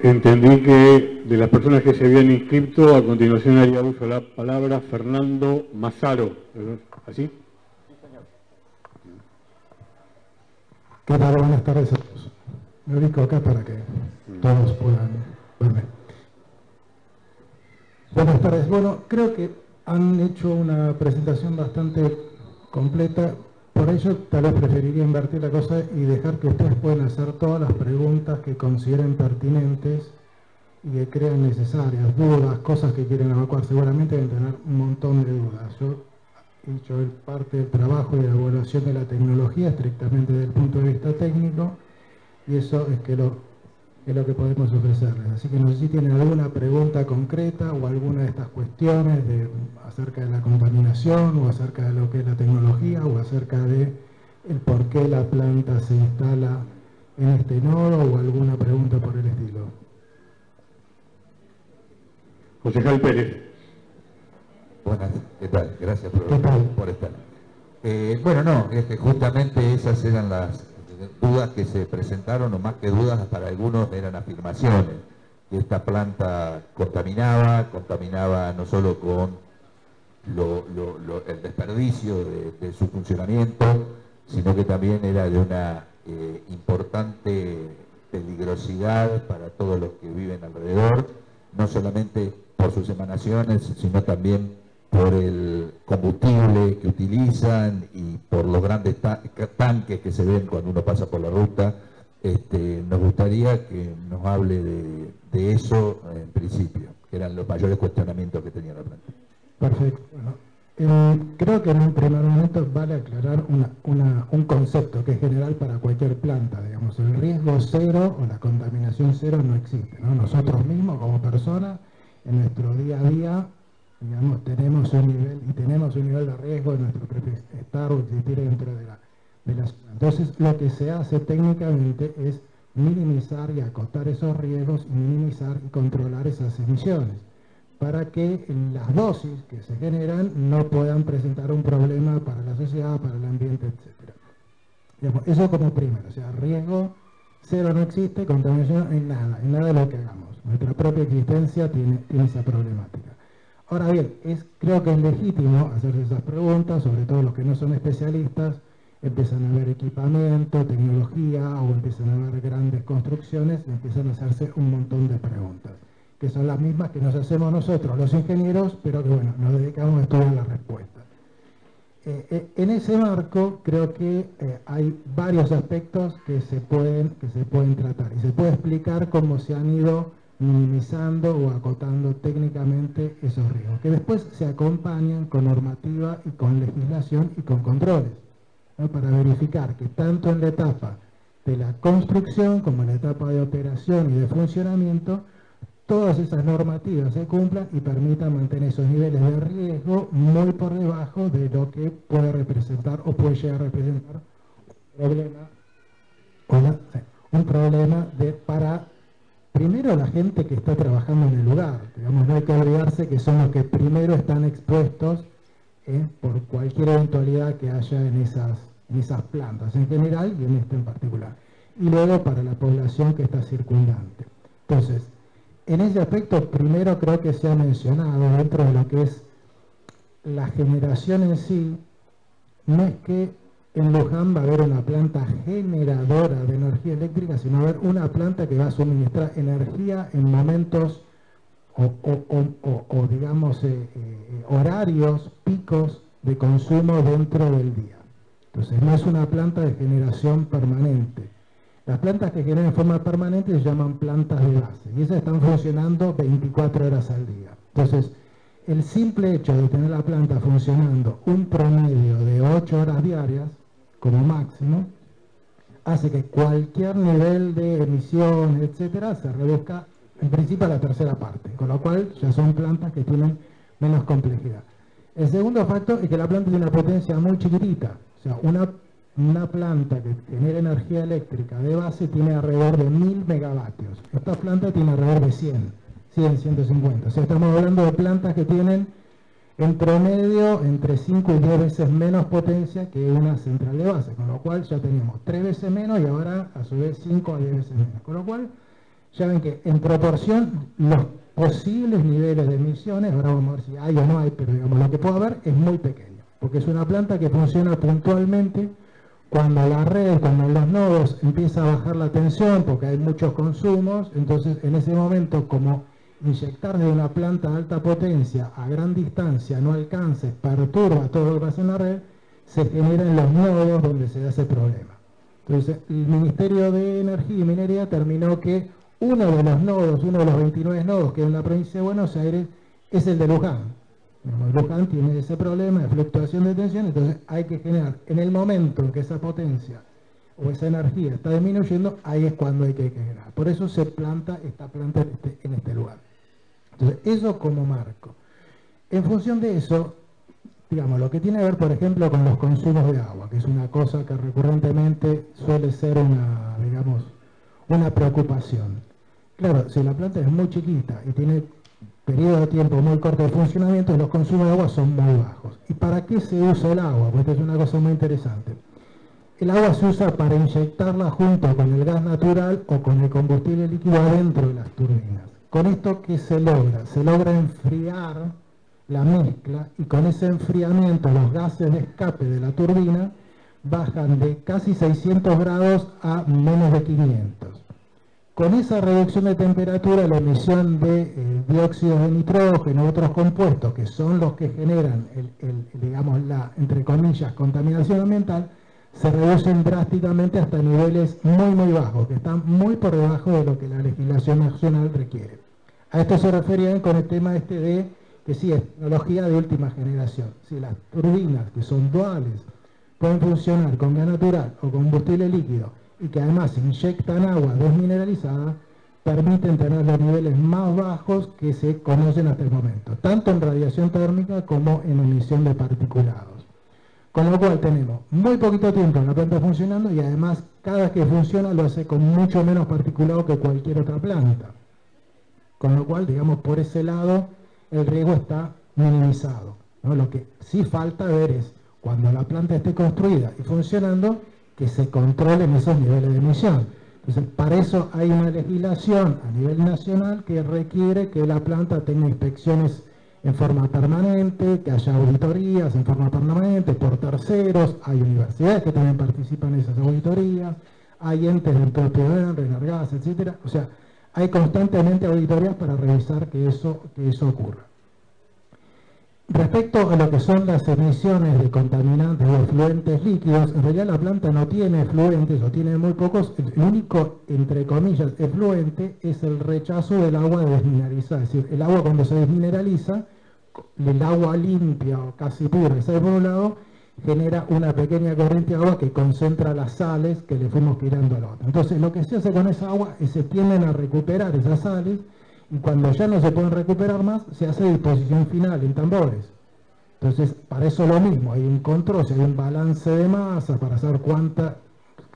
Entendí que de las personas que se habían inscrito, a continuación haría uso de la palabra Fernando Mazzaro. ¿Así? Sí, señor. ¿Qué tal? Buenas tardes a todos. Me ubico acá para que todos puedan verme. Buenas tardes. Bueno, creo que han hecho una presentación bastante completa. Por ello, tal vez preferiría invertir la cosa y dejar que ustedes puedan hacer todas las preguntas que consideren pertinentes y que crean necesarias, dudas, cosas que quieren evacuar. Seguramente deben tener un montón de dudas. Yo he hecho parte del trabajo y de la evaluación de la tecnología estrictamente desde el punto de vista técnico, y eso es lo que podemos ofrecerles. Así que no sé si tienen alguna pregunta concreta o alguna de estas cuestiones acerca de la contaminación, o acerca de lo que es la tecnología, o acerca de el por qué la planta se instala en este nodo, o alguna pregunta por el estilo. Concejal Pérez. Buenas, ¿qué tal? Gracias por estar. Bueno, no, justamente esas eran las dudas que se presentaron, o más que dudas, para algunos eran afirmaciones, que esta planta contaminaba no solo con el desperdicio de su funcionamiento, sino que también era de una importante peligrosidad para todos los que viven alrededor, no solamente por sus emanaciones, sino también por el combustible que utilizan y por los grandes tanques que se ven cuando uno pasa por la ruta. Nos gustaría que nos hable de eso en principio, que eran los mayores cuestionamientos que tenía la planta. Perfecto. Bueno, creo que en un primer momento vale aclarar un concepto que es general para cualquier planta. Digamos, el riesgo cero o la contaminación cero no existe, ¿no? Nosotros mismos como personas, en nuestro día a día, digamos, tenemos un nivel de riesgo en nuestro propio estar o existir dentro de la ciudad. Entonces, lo que se hace técnicamente es minimizar y acotar esos riesgos, minimizar y controlar esas emisiones, para que las dosis que se generan no puedan presentar un problema para la sociedad, para el ambiente, etc. Digamos, eso como primero, o sea, riesgo cero no existe, contaminación en nada de lo que hagamos. Nuestra propia existencia tiene esa problemática. Ahora bien, creo que es legítimo hacerse esas preguntas, sobre todo los que no son especialistas, empiezan a ver equipamiento, tecnología, o empiezan a ver grandes construcciones, y empiezan a hacerse un montón de preguntas, que son las mismas que nos hacemos nosotros, los ingenieros, pero que bueno, nos dedicamos a estudiar la respuesta. En ese marco creo que hay varios aspectos que se pueden tratar, y se puede explicar cómo se han ido minimizando o acotando técnicamente esos riesgos, que después se acompañan con normativa y con legislación y con controles, ¿no? Para verificar que tanto en la etapa de la construcción como en la etapa de operación y de funcionamiento, todas esas normativas se cumplan y permitan mantener esos niveles de riesgo muy por debajo de lo que puede representar o puede llegar a representar un problema para, primero, la gente que está trabajando en el lugar. Digamos, no hay que olvidarse que son los que primero están expuestos por cualquier eventualidad que haya en esas plantas en general y en esta en particular. Y luego para la población que está circundante. Entonces, en ese aspecto, primero creo que se ha mencionado dentro de lo que es la generación en sí, no es que en Luján va a haber una planta generadora de energía eléctrica, sino va a haber una planta que va a suministrar energía en momentos o digamos, horarios, picos de consumo dentro del día. Entonces, no es una planta de generación permanente. Las plantas que generan en forma permanente se llaman plantas de base, y esas están funcionando 24 horas al día. Entonces, el simple hecho de tener la planta funcionando un promedio de 8 horas diarias, como máximo, hace que cualquier nivel de emisión, etcétera, se reduzca en principio a la tercera parte, con lo cual ya son plantas que tienen menos complejidad. El segundo factor es que la planta tiene una potencia muy chiquitita, o sea, una planta que genera energía eléctrica de base tiene alrededor de 1000 megavatios. Esta planta tiene alrededor de 150. O sea, estamos hablando de plantas que tienen en promedio entre 5 y 10 veces menos potencia que una central de base, con lo cual ya tenemos 3 veces menos y ahora a su vez 5 a 10 veces menos. Con lo cual ya ven que en proporción los posibles niveles de emisiones, ahora vamos a ver si hay o no hay, pero digamos lo que puede haber es muy pequeño, porque es una planta que funciona puntualmente cuando la red, cuando los nodos empieza a bajar la tensión, porque hay muchos consumos, entonces en ese momento como inyectar de una planta de alta potencia a gran distancia no alcance, perturba todo lo que pasa en la red, se generan los nodos donde se da ese problema. Entonces el Ministerio de Energía y Minería terminó que uno de los nodos, uno de los 29 nodos que hay en la provincia de Buenos Aires es el de Luján. Luján tiene ese problema de fluctuación de tensión, entonces hay que generar, en el momento en que esa potencia o esa energía está disminuyendo, ahí es cuando hay que generar. Por eso se planta esta planta en este lugar. Entonces, eso como marco. En función de eso, digamos, lo que tiene que ver, por ejemplo, con los consumos de agua, que es una cosa que recurrentemente suele ser una, digamos, una preocupación. Claro, si la planta es muy chiquita y tiene periodo de tiempo muy corto de funcionamiento, los consumos de agua son muy bajos. ¿Y para qué se usa el agua? Pues esta es una cosa muy interesante. El agua se usa para inyectarla junto con el gas natural o con el combustible líquido adentro de las turbinas. ¿Con esto qué se logra? Se logra enfriar la mezcla y con ese enfriamiento los gases de escape de la turbina bajan de casi 600 grados a menos de 500. Con esa reducción de temperatura, la emisión de dióxido de nitrógeno y otros compuestos, que son los que generan, digamos, la, entre comillas, contaminación ambiental, se reducen drásticamente hasta niveles muy bajos, que están muy por debajo de lo que la legislación nacional requiere. A esto se referían con el tema este de que sí, es tecnología de última generación. Si las turbinas, que son duales, pueden funcionar con gas natural o combustible líquido, y que además inyectan agua desmineralizada, permiten tener los niveles más bajos que se conocen hasta el momento, tanto en radiación térmica como en emisión de particulados. Con lo cual tenemos muy poquito tiempo en la planta funcionando y además cada vez que funciona lo hace con mucho menos particulado que cualquier otra planta. Con lo cual, digamos, por ese lado el riesgo está minimizado, ¿no? Lo que sí falta ver es, cuando la planta esté construida y funcionando, que se controlen esos niveles de emisión. Entonces, para eso hay una legislación a nivel nacional que requiere que la planta tenga inspecciones en forma permanente, que haya auditorías en forma permanente por terceros, hay universidades que también participan en esas auditorías, hay entes del propio ENRE, Enargas, etc. O sea, hay constantemente auditorías para revisar que eso ocurra. Respecto a lo que son las emisiones de contaminantes o efluentes líquidos, en realidad la planta no tiene efluentes o tiene muy pocos. El único, entre comillas, efluente es el rechazo del agua desmineralizada. Es decir, el agua cuando se desmineraliza, el agua limpia o casi pura que sale por un lado, genera una pequeña corriente de agua que concentra las sales que le fuimos tirando al otro. Entonces lo que se hace con esa agua es se tienden a recuperar esas sales, y cuando ya no se pueden recuperar más, se hace disposición final en tambores. Entonces, para eso lo mismo, hay un control, hay un balance de masa para saber cuánta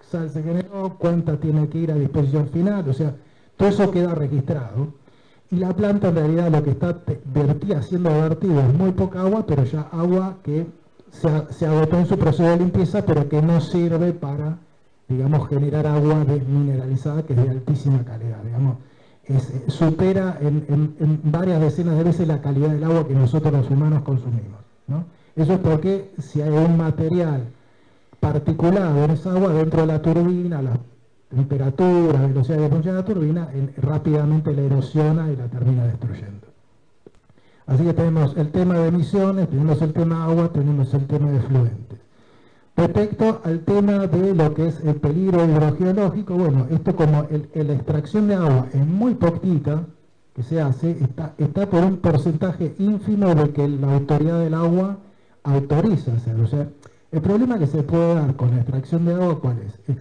sal se generó, cuánta tiene que ir a disposición final, o sea, todo eso queda registrado. Y la planta en realidad lo que está siendo vertido es muy poca agua, pero ya agua que se agotó en su proceso de limpieza, pero que no sirve para, digamos, generar agua desmineralizada, que es de altísima calidad, digamos. Supera en varias decenas de veces la calidad del agua que nosotros los humanos consumimos, ¿no? Eso es porque si hay un material particulado en esa agua dentro de la turbina, la temperatura, la velocidad de función de la turbina, rápidamente la erosiona y la termina destruyendo. Así que tenemos el tema de emisiones, tenemos el tema de agua, tenemos el tema de efluentes. Respecto al tema de lo que es el peligro hidrogeológico, bueno, esto como la extracción de agua es muy poquita que se hace, está por un porcentaje ínfimo de que la autoridad del agua autoriza hacer. O sea, el problema que se puede dar con la extracción de agua, ¿cuál es?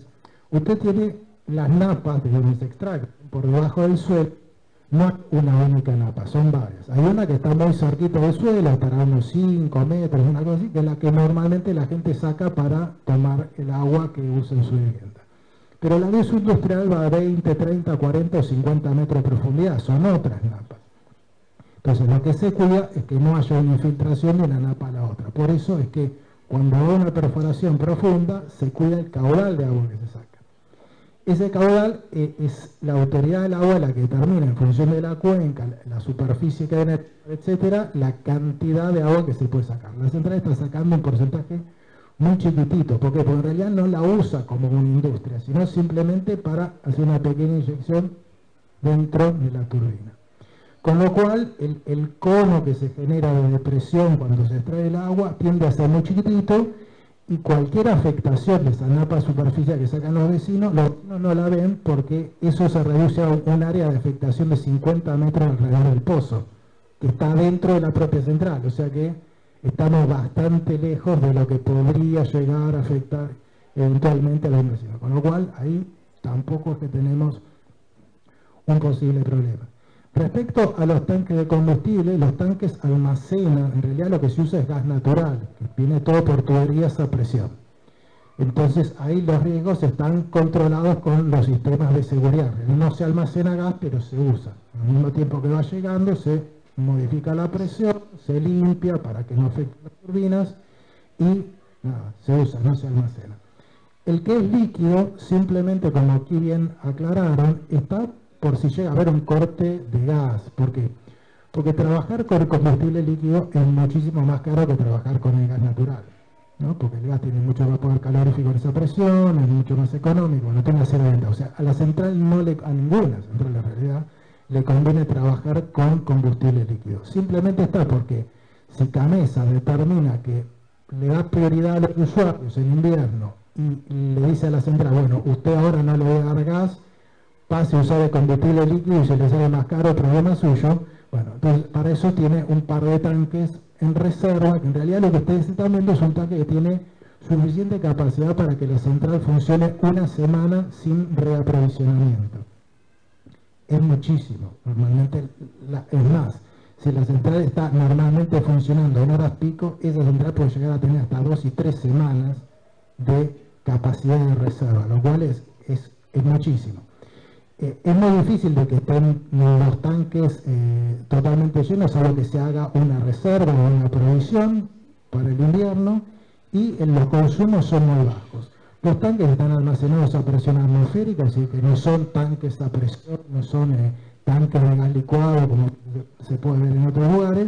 Usted tiene las napas de donde se extrae por debajo del suelo, no es una única napa, son varias. Hay una que está muy cerquita del suelo, estará a unos 5 metros, una cosa así, que es la que normalmente la gente saca para tomar el agua que usa en su vivienda. Pero la de uso industrial va a 20, 30, 40 o 50 metros de profundidad, son otras napas. Entonces lo que se cuida es que no haya una infiltración de una napa a la otra. Por eso es que cuando hay una perforación profunda, se cuida el caudal de agua que se saca. Ese caudal es la autoridad del agua la que determina en función de la cuenca, la superficie que hay, etcétera, la cantidad de agua que se puede sacar. La central está sacando un porcentaje muy chiquitito. ¿Por qué? Porque en realidad no la usa como una industria, sino simplemente para hacer una pequeña inyección dentro de la turbina. Con lo cual, el cono que se genera de depresión cuando se extrae el agua tiende a ser muy chiquitito, y cualquier afectación de esa napa superficial que sacan los vecinos no la ven, porque eso se reduce a un área de afectación de 50 metros alrededor del pozo, que está dentro de la propia central. O sea que estamos bastante lejos de lo que podría llegar a afectar eventualmente a los vecinos. Con lo cual, ahí tampoco es que tenemos un posible problema. Respecto a los tanques de combustible, los tanques almacenan, en realidad lo que se usa es gas natural, que viene todo por tuberías a presión. Entonces ahí los riesgos están controlados con los sistemas de seguridad. No se almacena gas, pero se usa. Al mismo tiempo que va llegando, se modifica la presión, se limpia para que no afecte las turbinas y nada, se usa, no se almacena. El que es líquido, simplemente como aquí bien aclararon, está por si llega a haber un corte de gas. ¿Por qué? Porque trabajar con combustible líquido es muchísimo más caro que trabajar con el gas natural, ¿no? Porque el gas tiene mucho vapor calorífico en esa presión, es mucho más económico, no tiene acero de venta. O sea, a la central a ninguna central en realidad le conviene trabajar con combustible líquido. Simplemente está porque si Camesa determina que le da prioridad a los usuarios en invierno y le dice a la central, bueno, usted ahora no le va a dar gas, pase a usar el combustible líquido y se le sale más caro, problema suyo. Bueno, entonces para eso tiene un par de tanques en reserva, que en realidad lo que ustedes están viendo es un tanque que tiene suficiente capacidad para que la central funcione una semana sin reaprovisionamiento. Es muchísimo, normalmente es más. Si la central está normalmente funcionando en horas pico, esa central puede llegar a tener hasta 2 y 3 semanas de capacidad de reserva, lo cual es muchísimo. Es muy difícil de que estén los tanques totalmente llenos, salvo que se haga una reserva o una provisión para el invierno, y los consumos son muy bajos. Los tanques están almacenados a presión atmosférica, así que no son tanques a presión, no son tanques de gas licuado como se puede ver en otros lugares,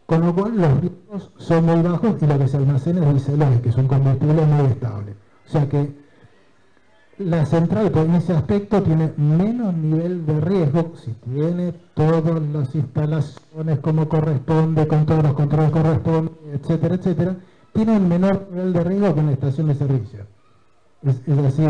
con lo cual los riesgos son muy bajos y lo que se almacena es diésel, que es un combustible muy estable. O sea que la central en ese aspecto tiene menos nivel de riesgo si tiene todas las instalaciones como corresponde, con todos los controles correspondientes, etcétera, etcétera. Tiene un menor nivel de riesgo que una estación de servicio. Es así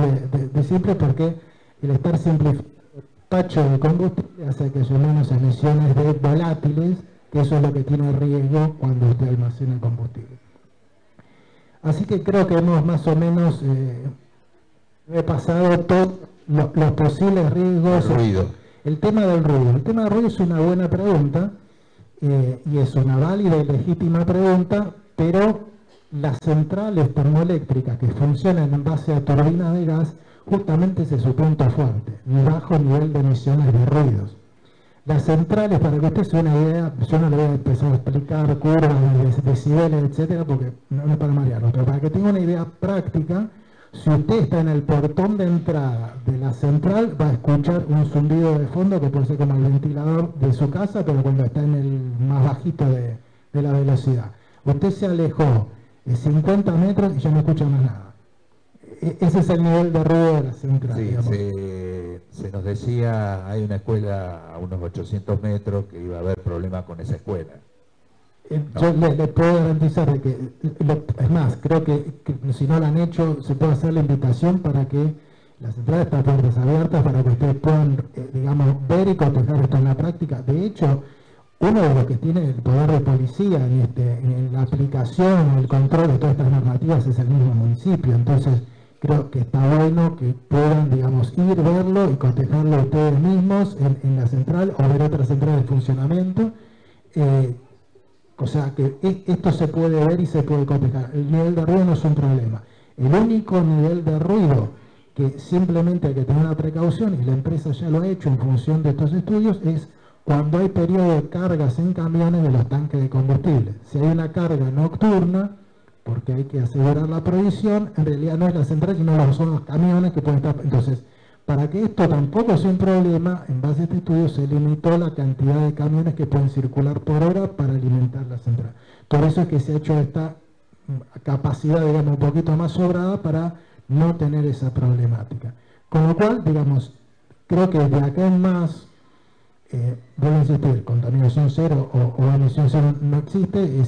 de simple, porque el estar simplificando el despacho de combustible hace que haya menos emisiones de volátiles, que eso es lo que tiene riesgo cuando usted almacena el combustible. Así que creo que hemos más o menos repasado todos los posibles riesgos. El tema del ruido. El tema del ruido es una buena pregunta y es una válida y legítima pregunta, pero las centrales termoeléctricas que funcionan en base a turbinas de gas, justamente ese es su punto fuerte, el bajo nivel de emisiones de ruidos. Las centrales, para que usted se dé una idea, yo no le voy a empezar a explicar curvas de decibeles, etcétera, porque no es para marearlo, pero para que tenga una idea práctica, si usted está en el portón de entrada de la central, va a escuchar un zumbido de fondo que puede ser como el ventilador de su casa, pero cuando está en el más bajito de la velocidad. Usted se alejó 50 metros y ya no escucha más nada. Ese es el nivel de ruido de la central. Sí, se nos decía, hay una escuela a unos 800 metros que iba a haber problemas con esa escuela. Yo le puedo garantizar de que, es más, creo que si no lo han hecho, se puede hacer la invitación para que la central está puertas abiertas para que ustedes puedan, digamos, ver y cotejar esto en la práctica. De hecho, uno de los que tiene el poder de policía en la aplicación, el control de todas estas normativas es el mismo municipio. Entonces, creo que está bueno que puedan, digamos, ir, verlo y cotejarlo ustedes mismos en la central o ver otras centrales de funcionamiento. O sea que esto se puede ver y se puede cotejar. El nivel de ruido no es un problema. El único nivel de ruido que simplemente hay que tener una precaución, y la empresa ya lo ha hecho en función de estos estudios, es cuando hay periodo de cargas en camiones de los tanques de combustible. Si hay una carga nocturna, porque hay que asegurar la provisión, en realidad no es la central, sino son los camiones que pueden estar. Entonces, Para que esto tampoco sea un problema, en base a este estudio se limitó la cantidad de camiones que pueden circular por hora para alimentar la central. Por eso es que se ha hecho esta capacidad, digamos, un poquito más sobrada para no tener esa problemática. Con lo cual, digamos, creo que de acá en más, vuelvo a insistir, contaminación cero o emisión cero no existe,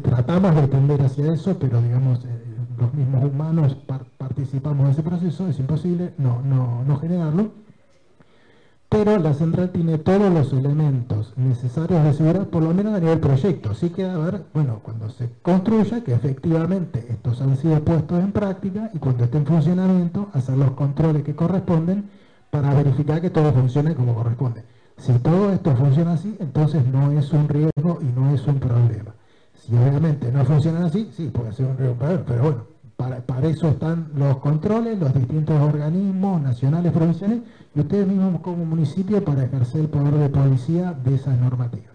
tratamos de tender hacia eso, pero digamos, los mismos humanos participamos de ese proceso, es imposible no generarlo, pero la central tiene todos los elementos necesarios de seguridad, por lo menos a nivel proyecto. Sí queda ver, bueno, cuando se construya, que efectivamente estos han sido puestos en práctica y cuando esté en funcionamiento, hacer los controles que corresponden para verificar que todo funcione como corresponde. Si todo esto funciona así, entonces no es un riesgo y no es un problema. Si obviamente no funcionan así, sí, puede ser un riesgo, pero bueno, para eso están los controles, los distintos organismos nacionales, provinciales, y ustedes mismos como municipio para ejercer el poder de policía de esas normativas.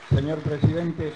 Señor presidente.